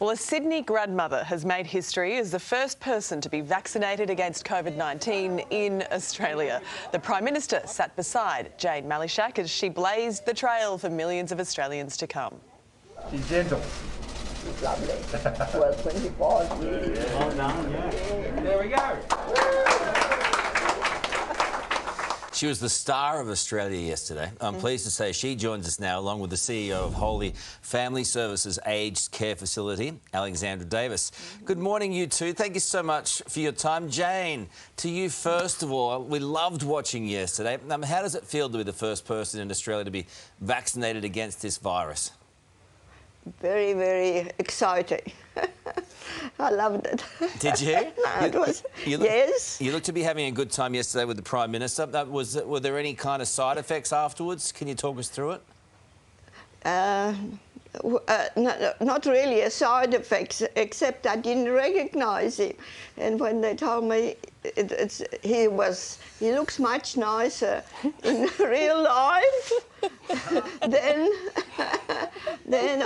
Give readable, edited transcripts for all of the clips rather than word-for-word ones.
Well, a Sydney grandmother has made history as the first person to be vaccinated against COVID-19 in Australia. The Prime Minister sat beside Jane Malishak as she blazed the trail for millions of Australians to come. She's gentle. It's lovely. Well, 25 years. Well done, yeah. There we go. She was the star of Australia yesterday. I'm pleased to say she joins us now, along with the CEO of Holy Family Services Aged Care Facility, Alexandra Davis. Good morning, you two. Thank you so much for your time. Jane, to you first of all, we loved watching yesterday. How does it feel to be the first person in Australia to be vaccinated against this virus? Very, very exciting. I loved it. Did you? It was, yes. You looked to be having a good time yesterday with the Prime Minister. Were there any kind of side effects afterwards? Can you talk us through it? Not really a side effect, except I didn't recognise him. And when they told me he looks much nicer in real life than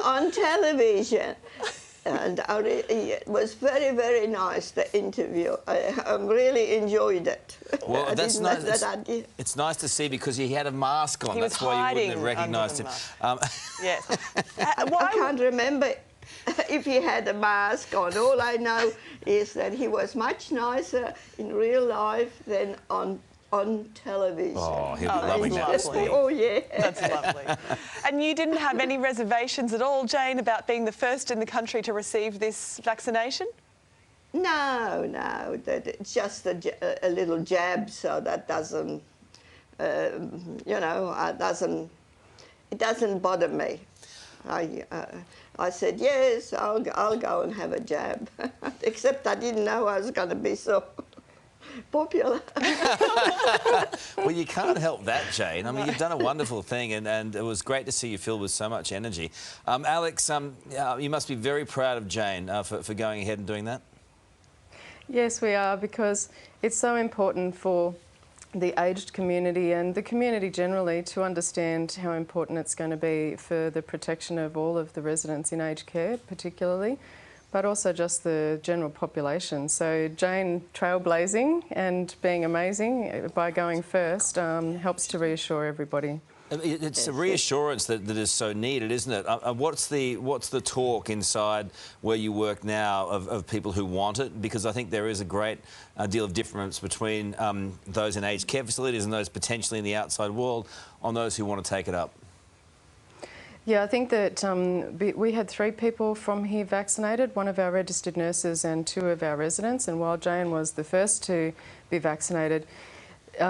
on television. And it was very, very nice, the interview. I really enjoed it. Well, that's nice. It's nice to see because he had a mask on. That's why you wouldn't have recognised him. Yes. I can't remember if he had a mask on. All I know is that he was much nicer in real life than on television. Oh, he'll be loving that. Lovely. Oh, yeah. That's lovely. And you didn't have any reservations at all, Jane, about being the first in the country to receive this vaccination? No, it's just a little jab, so that doesn't, it doesn't bother me. I said, yes, I'll go and have a jab. Except I didn't know I was going to be so popular. Well, you can't help that, Jane. I mean, you've done a wonderful thing, and it was great to see you filled with so much energy. Alex, you must be very proud of Jane for going ahead and doing that. Yes, we are, because it's so important for the aged community and the community generally to understand how important it's going to be for the protection of all of the residents in aged care, particularly, but also just the general population. So Jane trailblazing and being amazing by going first helps to reassure everybody. It's a reassurance that is so needed, isn't it? What's the talk inside where you work now of people who want it? Because I think there is a great deal of difference between those in aged care facilities and those potentially in the outside world on those who want to take it up. Yeah, I think that we had 3 people from here vaccinated, 1 of our registered nurses and 2 of our residents, and while Jane was the first to be vaccinated,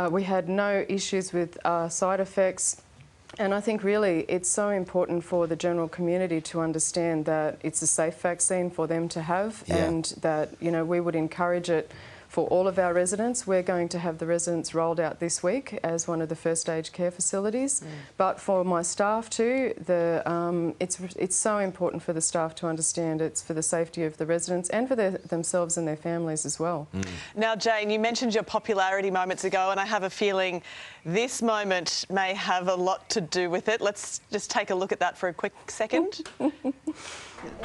we had no issues with side effects. And I think really it's so important for the general community to understand that it's a safe vaccine for them to have, and that, you know, we would encourage it for all of our residents. We're going to have the residents rolled out this week as one of the first aged care facilities. But for my staff too, it's so important for the staff to understand it's for the safety of the residents and for themselves and their families as well. Now, Jane, you mentioned your popularity moments ago, and I have a feeling this moment may have a lot to do with it. Let's just take a look at that for a quick second.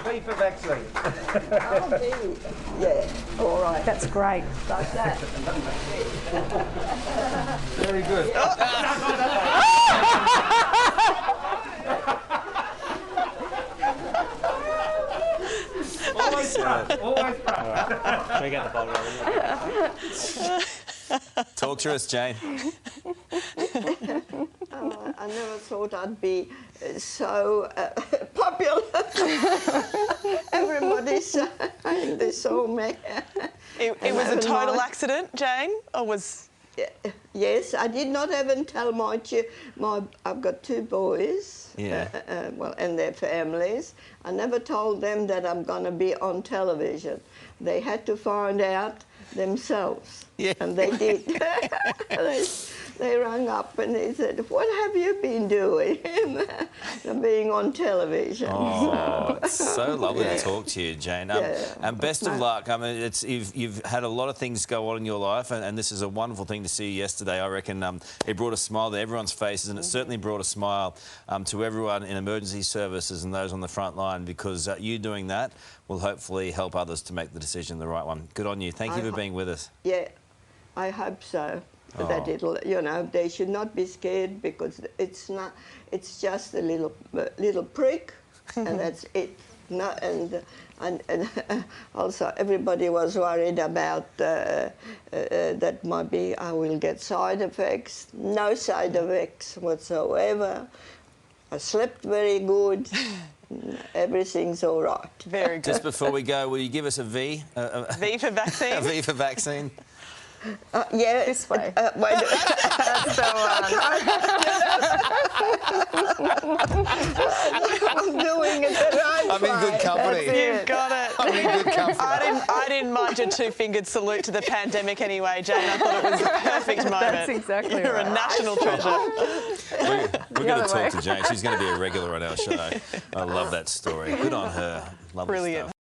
Be for vaccine. Oh, be. Yeah, all right. That's great. Like that. Very good. Always proud. Always proud. Can we get the bottle over? Talk to us, Jane. I never thought I'd be so popular. Everybody's saying they saw me. It was a total accident, Jane, or was... Yes, I did not even tell I've got 2 boys, well, and their families. I never told them that I'm going to be on television. They had to find out themselves, and they did. they rang up and they said, "What have you been doing?" Being on television. Oh, it's so lovely to talk to you, Jane. And best of luck. I mean, you've had a lot of things go on in your life, and this is a wonderful thing to see you yesterday. I reckon it brought a smile to everyone's faces, and it certainly brought a smile to everyone in emergency services and those on the front line, because you doing that will hopefully help others to make the decision the right one. Good on you. Thank you for being with us. Yeah, I hope so. That it'll, you know, they should not be scared, because it's not. It's just a little prick, and that's it. No, and also everybody was worried about that maybe I will get side effects. No side effects whatsoever. I slept very good. Everything's all right. Very good. Just before we go, will you give us a V? V for vaccine? A V for vaccine? Yeah. This way. Wait, That's the I'm doing it the right I'm in good way. company. You've got it. I'm in good company. I didn't mind your two-fingered salute to the pandemic anyway, Jane. I thought it was the perfect moment. That's exactly You're right. a national treasure. We're going to other way. talk to Jane. She's going to be a regular on our show. I love that story. Good on her. Lovely Brilliant. stuff.